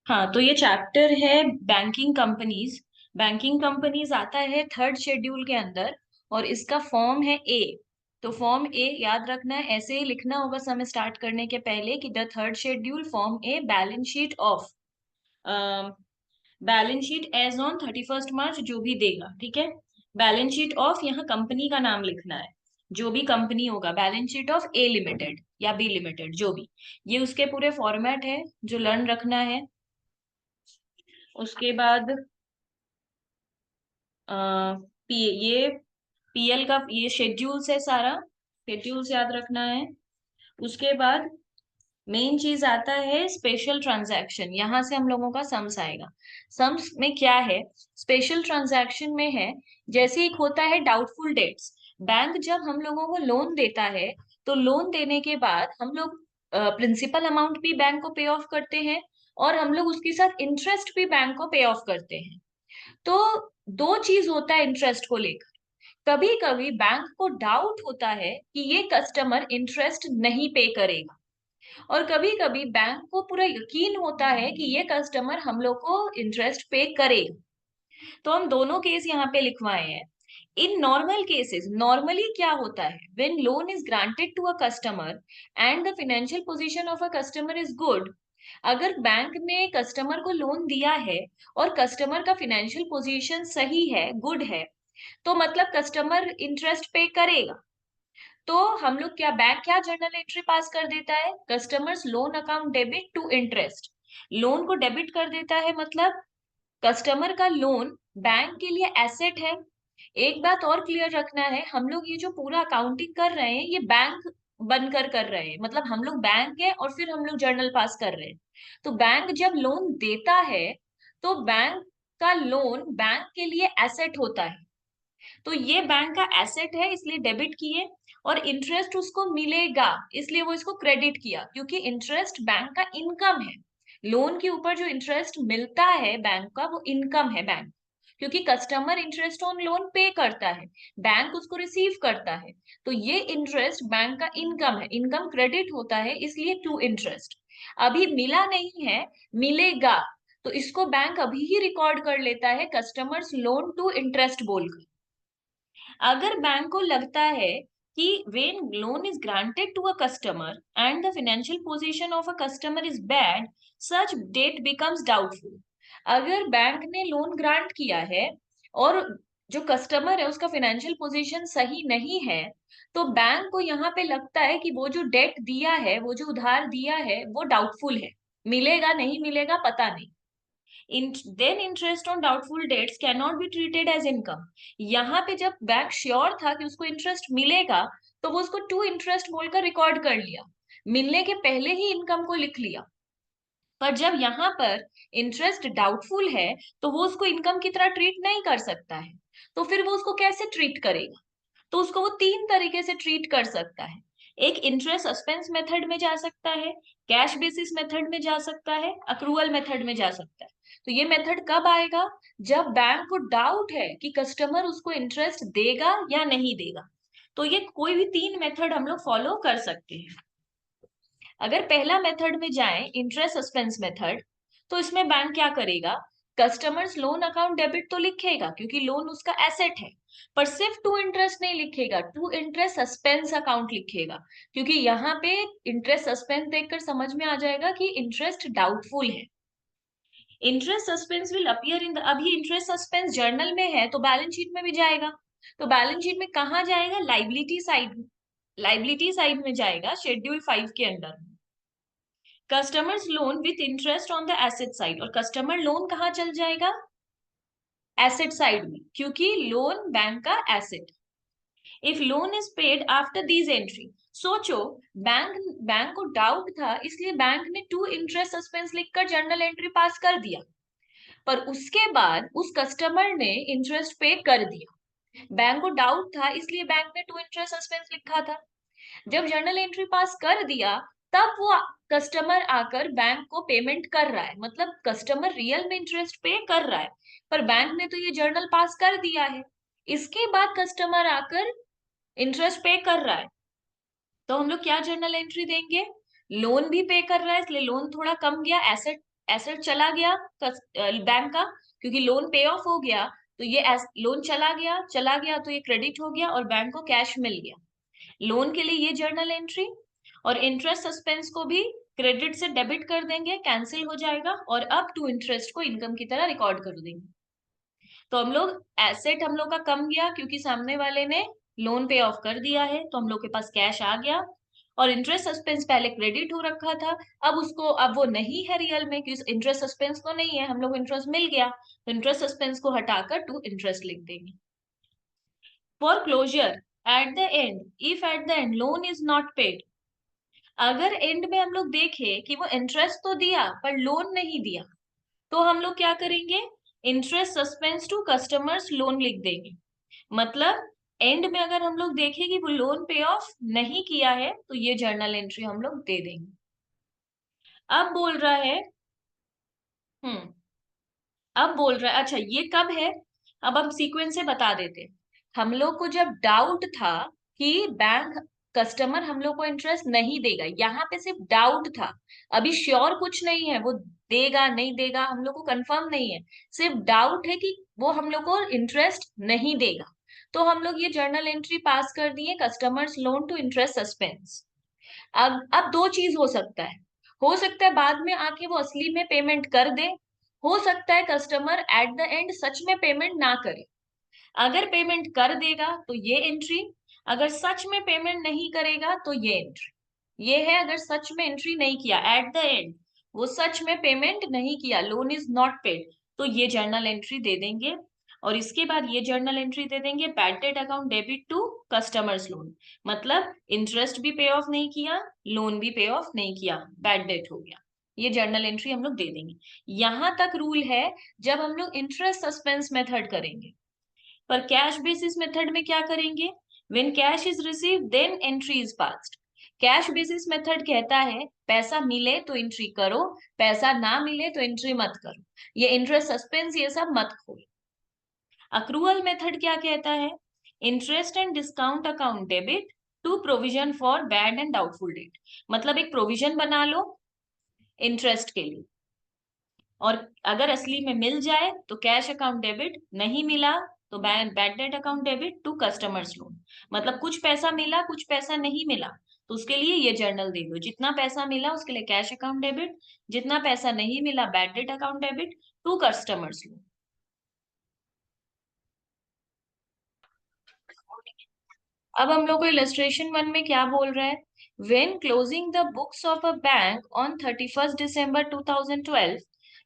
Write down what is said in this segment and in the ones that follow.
हाँ, तो ये चैप्टर है बैंकिंग कंपनीज। बैंकिंग कंपनीज आता है थर्ड शेड्यूल के अंदर, और इसका फॉर्म है ए। तो फॉर्म ए याद रखना है, ऐसे ही लिखना होगा समय स्टार्ट करने के पहले कि the third schedule form A balance sheet of, balance sheet as on 31 March, जो भी देगा, ठीक है। बैलेंस शीट ऑफ, यहाँ कंपनी का नाम लिखना है। जो भी कंपनी होगा, balance sheet of A limited या बी लिमिटेड, जो भी, ये उसके पूरे फॉर्मेट है जो लर्न रखना है। उसके बाद ये पीएल का ये शेड्यूल्स है, सारा शेड्यूल्स याद रखना है। उसके बाद मेन चीज आता है स्पेशल ट्रांजैक्शन, यहां से हम लोगों का सम्स आएगा। सम्स में क्या है, स्पेशल ट्रांजैक्शन में है, जैसे एक होता है डाउटफुल डेट्स। बैंक जब हम लोगों को लोन देता है, तो लोन देने के बाद हम लोग प्रिंसिपल अमाउंट भी बैंक को पे ऑफ करते हैं, और हम लोग उसके साथ इंटरेस्ट भी बैंक को पे ऑफ करते हैं। तो दो चीज होता है इंटरेस्ट को लेकर। कभी कभी बैंक को डाउट होता है कि ये कस्टमर इंटरेस्ट नहीं पे करेगा, और कभी कभी बैंक को पूरा यकीन होता है कि ये कस्टमर हम लोग को इंटरेस्ट पे करेगा। तो हम दोनों केस यहाँ पे लिखवाए हैं। इन नॉर्मल केसेस, नॉर्मली क्या होता है, when loan is granted to a customer and the financial position of a customer is good. अगर बैंक ने कस्टमर को लोन दिया है और कस्टमर का फाइनेंशियल पोजीशन सही है, गुड है, तो मतलब कस्टमर इंटरेस्ट पे करेगा। तो हम लोग क्या, बैंक क्या जर्नल एंट्री पास कर देता है, customers loan account debit to interest. Loan को डेबिट कर देता है, मतलब कस्टमर का लोन बैंक के लिए एसेट है। एक बात और क्लियर रखना है, हम लोग ये जो पूरा अकाउंटिंग कर रहे हैं, ये बैंक बनकर कर रहे हैं, मतलब हम लोग बैंक है और फिर हम लोग जर्नल पास कर रहे हैं। तो बैंक जब लोन देता है, तो बैंक का लोन बैंक के लिए एसेट होता है। तो ये बैंक का एसेट है, इसलिए डेबिट किए, और इंटरेस्ट उसको मिलेगा, इसलिए वो इसको क्रेडिट किया, क्योंकि इंटरेस्ट बैंक का इनकम है। लोन के ऊपर जो इंटरेस्ट मिलता है बैंक का, वो इनकम है बैंक, क्योंकि कस्टमर इंटरेस्ट ऑन लोन पे करता है, बैंक उसको रिसीव करता है। तो ये इंटरेस्ट बैंक का इनकम है, इनकम क्रेडिट होता है, इसलिए टू इंटरेस्ट। अभी मिला नहीं है, मिलेगा, तो इसको बैंक अभी ही रिकॉर्ड कर लेता है कस्टमर्स लोन टू इंटरेस्ट बोलकर। अगर बैंक को लगता है कि when loan is granted to a customer and the financial position of a customer is bad, such debt becomes doubtful। अगर बैंक ने लोन ग्रांट किया है और जो कस्टमर है उसका फाइनेंशियल पोजीशन सही नहीं है, तो बैंक को यहाँ पे लगता है कि वो जो डेट दिया है, वो जो उधार दिया है, वो डाउटफुल है, मिलेगा नहीं मिलेगा पता नहीं। Then interest on doubtful debts cannot be treated as income। यहाँ पे जब बैंक श्योर था कि उसको इंटरेस्ट मिलेगा, तो वो उसको टू इंटरेस्ट बोलकर रिकॉर्ड कर लिया, मिलने के पहले ही इनकम को लिख लिया। पर जब यहाँ पर इंटरेस्ट डाउटफुल है, तो वो उसको इनकम की तरह ट्रीट नहीं कर सकता है। तो फिर वो उसको कैसे ट्रीट करेगा, तो उसको वो तीन तरीके से ट्रीट कर सकता है। एक इंटरेस्ट सस्पेंस मेथड में जा सकता है, कैश बेसिस मेथड में जा सकता है, अक्रूवल मेथड में जा सकता है। तो ये मेथड कब आएगा, जब बैंक को डाउट है कि कस्टमर उसको इंटरेस्ट देगा या नहीं देगा। तो ये कोई भी तीन मेथड हम लोग फॉलो कर सकते हैं। अगर पहला मेथड में जाएं, इंटरेस्ट सस्पेंस मेथड, तो इसमें बैंक क्या करेगा, कस्टमर्स लोन अकाउंट डेबिट तो लिखेगा क्योंकि लोन उसका एसेट है, पर सिर्फ टू इंटरेस्ट नहीं लिखेगा, टू इंटरेस्ट सस्पेंस अकाउंट लिखेगा, क्योंकि यहाँ पे इंटरेस्ट सस्पेंस देखकर समझ में आ जाएगा कि इंटरेस्ट डाउटफुल है। Interest suspense will appear in the, अभी इंटरेस्ट सस्पेंस जर्नल में है तो बैलेंस शीट में भी जाएगा। तो बैलेंस शीट में कहाँ जाएगा, लाइबिलिटी साइड, लाइबिलिटी साइड में जाएगा, शेड्यूल 5 के under. Customers loan with interest on the asset side, और कस्टमर लोन कहाँ चल जाएगा, एसेट साइड में, क्योंकि लोन बैंक का asset. If loan is paid after these entry, सोचो, बैंक बैंक को डाउट था, इसलिए बैंक ने टू इंटरेस्ट सस्पेंस लिखकर जर्नल एंट्री पास कर दिया, पर उसके बाद उस कस्टमर ने इंटरेस्ट पे कर दिया। बैंक को डाउट था, इसलिए बैंक ने टू इंटरेस्ट सस्पेंस लिखा था। जब जर्नल एंट्री पास कर दिया, तब वो कस्टमर आकर बैंक को पेमेंट कर रहा है, मतलब कस्टमर रियल में इंटरेस्ट पे कर रहा है, पर बैंक ने तो ये जर्नल पास कर दिया है। इसके बाद कस्टमर आकर इंटरेस्ट पे कर रहा है, तो हम लोग क्या जर्नल एंट्री देंगे, लोन भी पे कर रहा है इसलिए लोन थोड़ा कम गया, एसेट एसेट चला गया बैंक का, क्योंकि लोन पे ऑफ हो गया, तो ये लोन चला गया तो ये क्रेडिट हो गया और बैंक को कैश मिल गया। लोन के लिए ये जर्नल एंट्री, और इंटरेस्ट सस्पेंस को भी क्रेडिट से डेबिट कर देंगे, कैंसिल हो जाएगा, और अप टू इंटरेस्ट को इनकम की तरह रिकॉर्ड कर देंगे। तो हम लोग एसेट हम लोग का कम गया क्योंकि सामने वाले ने लोन पे ऑफ कर दिया है, तो हम लोग के पास कैश आ गया। और इंटरेस्ट सस्पेंस पहले क्रेडिट हो रखा था, अब वो नहीं है रियल में, क्योंकि इंटरेस्ट सस्पेंस तो नहीं है, हम लोग इंटरेस्ट मिल गया, तो इंटरेस्ट सस्पेंस को हटाकर टू इंटरेस्ट लिख देंगे। For closure at the end, if at the end loan is not paid, अगर एंड में हम लोग देखें कि वो इंटरेस्ट तो दिया पर लोन नहीं दिया, तो हम लोग क्या करेंगे, interest suspense to customers loan लिख देंगे। मतलब एंड में अगर हम लोग देखें कि वो लोन पे ऑफ नहीं किया है, तो ये जर्नल एंट्री हम लोग दे देंगे। अब बोल रहा है हम्म अब बोल रहा है, अच्छा ये कब है, अब हम सीक्वेंस से बता देते। हम लोग को जब डाउट था कि बैंक कस्टमर हम लोग को इंटरेस्ट नहीं देगा, यहाँ पे सिर्फ डाउट था, अभी श्योर कुछ नहीं है वो देगा नहीं देगा, हम लोग को कंफर्म नहीं है, सिर्फ डाउट है कि वो हम लोग को इंटरेस्ट नहीं देगा, तो हम लोग ये जर्नल एंट्री पास कर दिए, customers loan to interest suspense. अब दो चीज हो सकता है बाद में आके वो असली में पेमेंट कर दे, हो सकता है customer at the and such में पेमेंट ना करे। अगर पेमेंट कर देगा तो ये एंट्री, अगर सच में पेमेंट नहीं करेगा तो ये एंट्री। ये है अगर सच में एंट्री नहीं किया एट द एंड, वो सच में पेमेंट नहीं किया, लोन इज नॉट पेड, तो ये जर्नल एंट्री दे देंगे। और इसके बाद ये जर्नल एंट्री दे देंगे, bad debt account debit to customers loan, मतलब इंटरेस्ट भी पे ऑफ नहीं किया, लोन भी पे ऑफ नहीं किया, बैड डेट हो गया, ये जर्नल एंट्री हम लोग दे देंगे। यहां तक रूल है जब हम लोग इंटरेस्ट सस्पेंस मेथड करेंगे। पर कैश बेसिस मेथड में क्या करेंगे, when cash is receive then entry is passed. Cash basis method कहता है पैसा मिले तो एंट्री करो, पैसा ना मिले तो एंट्री मत करो, ये इंटरेस्ट सस्पेंस ये सब मत खोलो। अक्रूवल मेथड क्या कहता है, interest and discount account debit to provision for bad and doubtful debt, मतलब एक प्रोविजन बना लो इंटरेस्ट के लिए, और अगर असली में मिल जाए तो कैश अकाउंट डेबिट, नहीं मिला तो bad debt account debit to customers loan, मतलब कुछ पैसा मिला कुछ पैसा नहीं मिला, तो उसके लिए ये जर्नल दे दो, जितना पैसा मिला उसके लिए कैश अकाउंट डेबिट, जितना पैसा नहीं मिला bad debt account debit to customers loan. अब हम लोग को इलस्ट्रेशन 1 में क्या बोल रहा है, when closing the books of a bank on 31st December 2012,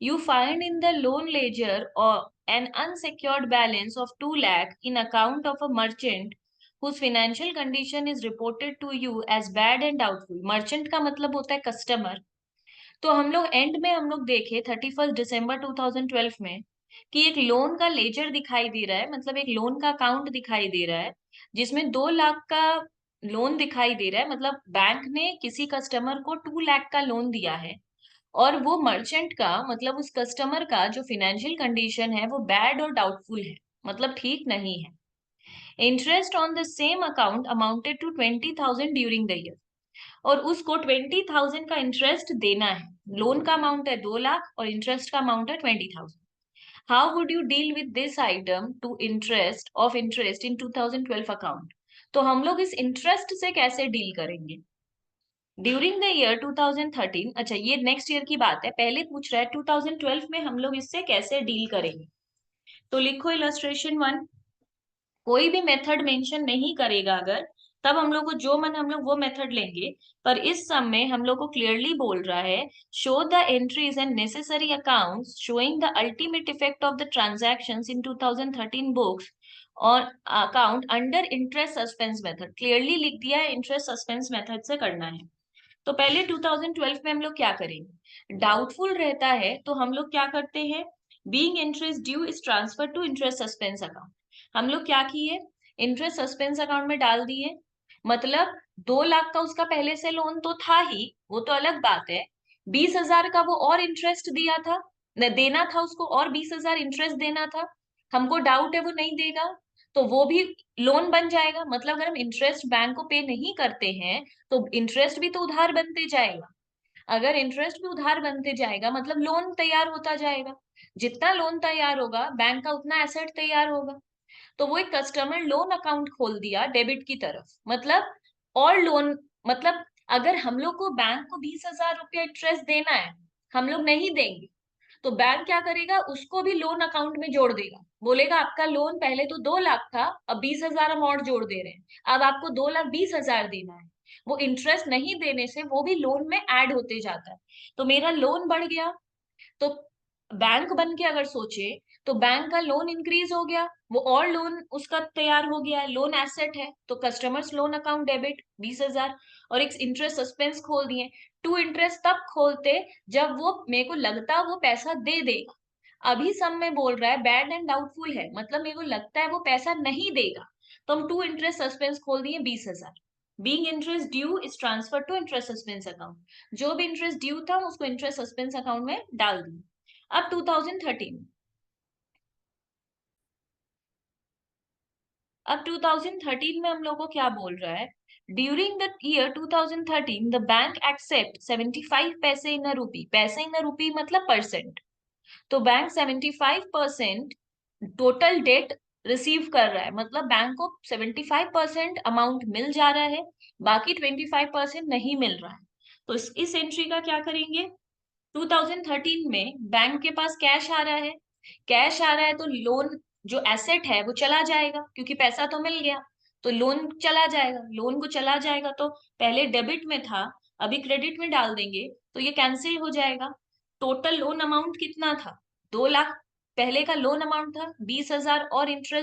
you find in the loan ledger or an unsecured balance of 2 lakh in account of a merchant whose financial condition is reported to you as bad and doubtful। merchant का मतलब होता है customer. तो हम लोग and में हम लोग देखे 31st December 2012 में कि एक लोन का लेजर दिखाई दे रहा है, मतलब एक लोन का अकाउंट दिखाई दे रहा है जिसमें 2 लाख का लोन दिखाई दे रहा है, मतलब बैंक ने किसी कस्टमर को 2 लाख का लोन दिया है, और वो मर्चेंट का मतलब उस कस्टमर का जो फाइनेंशियल कंडीशन है वो बैड और डाउटफुल है, मतलब ठीक नहीं है। Interest on the same account amounted to 20,000 during the year, और उसको 20,000 का इंटरेस्ट देना है, लोन का अमाउंट है 2 लाख और इंटरेस्ट का अमाउंट है 20,000। How would you deal with this item to interest in 2012 account, तो हम लोग इस इंटरेस्ट से कैसे डील करेंगे ड्यूरिंग द ईयर 2013। अच्छा ये नेक्स्ट ईयर की बात है, पहले पूछ रहा है 2012 में हम लोग इससे कैसे डील करेंगे। तो लिखो इलस्ट्रेशन 1, कोई भी मेथड मेंशन नहीं करेगा अगर, तब हम लोग को जो मन हम लोग वो मेथड लेंगे। पर इस सम में हम लोग को क्लियरली बोल रहा है, show the entries and necessary accounts showing the ultimate effect of the transactions in 2013 books और account under interest suspense method. Clearly लिख दिया है इंटरेस्ट सस्पेंस मेथड से करना है। तो पहले 2012 में हम लोग क्या करेंगे, डाउटफुल रहता है तो हम लोग क्या करते हैं, being interest due is transfer to interest suspense account. हम लोग क्या किए, इंटरेस्ट सस्पेंस अकाउंट में डाल दिए, मतलब 2 लाख का उसका पहले से लोन तो था ही, वो तो अलग बात है, 20,000 का वो और इंटरेस्ट दिया था, देना था उसको, और 20,000 इंटरेस्ट देना था, हमको डाउट है वो नहीं देगा, तो वो भी लोन बन जाएगा। मतलब अगर हम इंटरेस्ट बैंक को पे नहीं करते हैं तो इंटरेस्ट भी तो उधार बनते जाएगा। अगर इंटरेस्ट भी उधार बनते जाएगा मतलब लोन तैयार होता जाएगा, जितना लोन तैयार होगा बैंक का उतना एसेट तैयार होगा। तो वो एक कस्टमर लोन अकाउंट खोल दिया डेबिट की तरफ, मतलब और लोन, मतलब अगर हम लोग को बैंक को 20,000 रुपया इंटरेस्ट देना है, हम लोग नहीं देंगे, तो बैंक क्या करेगा, उसको भी लोन अकाउंट में जोड़ देगा, बोलेगा आपका लोन पहले तो 2 लाख था, अब 20,000 हम और जोड़ दे रहे हैं, अब आपको 2,20,000 देना है। वो इंटरेस्ट नहीं देने से वो भी लोन में ऐड होते जाता है, तो मेरा लोन बढ़ गया। तो बैंक बन के अगर सोचे तो बैंक का लोन इंक्रीज हो गया, वो और लोन उसका तैयार हो गया है, लोन एसेट है, तो कस्टमर्स लोन अकाउंट डेबिट 20,000, और एक इंटरेस्ट सस्पेंस खोल दिए। टू इंटरेस्ट तब खोलते जब वो मेरे को लगता वो पैसा दे देगा। अभी सब में बोल रहा है बैड एंड डाउटफुल है, मतलब मेरे को लगता है वो पैसा नहीं देगा, तो हम टू इंटरेस्ट सस्पेंस खोल दिए 20,000। Being interest due is transfer to interest suspense account, जो भी इंटरेस्ट ड्यू था हम उसको इंटरेस्ट सस्पेंस अकाउंट में डाल दिए। अब 2013, अब 2013 में हम लोग को क्या बोल रहा है, during the year 2013 the bank accept 75 पैसे इन अ रूपी, पैसे इन अ रूपी मतलब परसेंट, तो बैंक 75% टोटल डेट रिसीव कर रहा है, मतलब बैंक को 75% अमाउंट मिल जा रहा है, बाकी 25% नहीं मिल रहा है। तो इस एंट्री का क्या करेंगे, 2013 में बैंक के पास कैश आ रहा है, कैश आ रहा है तो लोन जो एसेट है वो चला जाएगा, क्योंकि पैसा तो मिल गया, तो लोन चला जाएगा, लोन को चला जाएगा तो पहले डेबिट में था, अभी क्रेडिट में डाल देंगे तो ये कैंसिल हो जाएगा। टोटल लोन अमाउंट कितना था, 2 लाख, पहले का लोन अमाउंट था 20,000 और इंटरेस्ट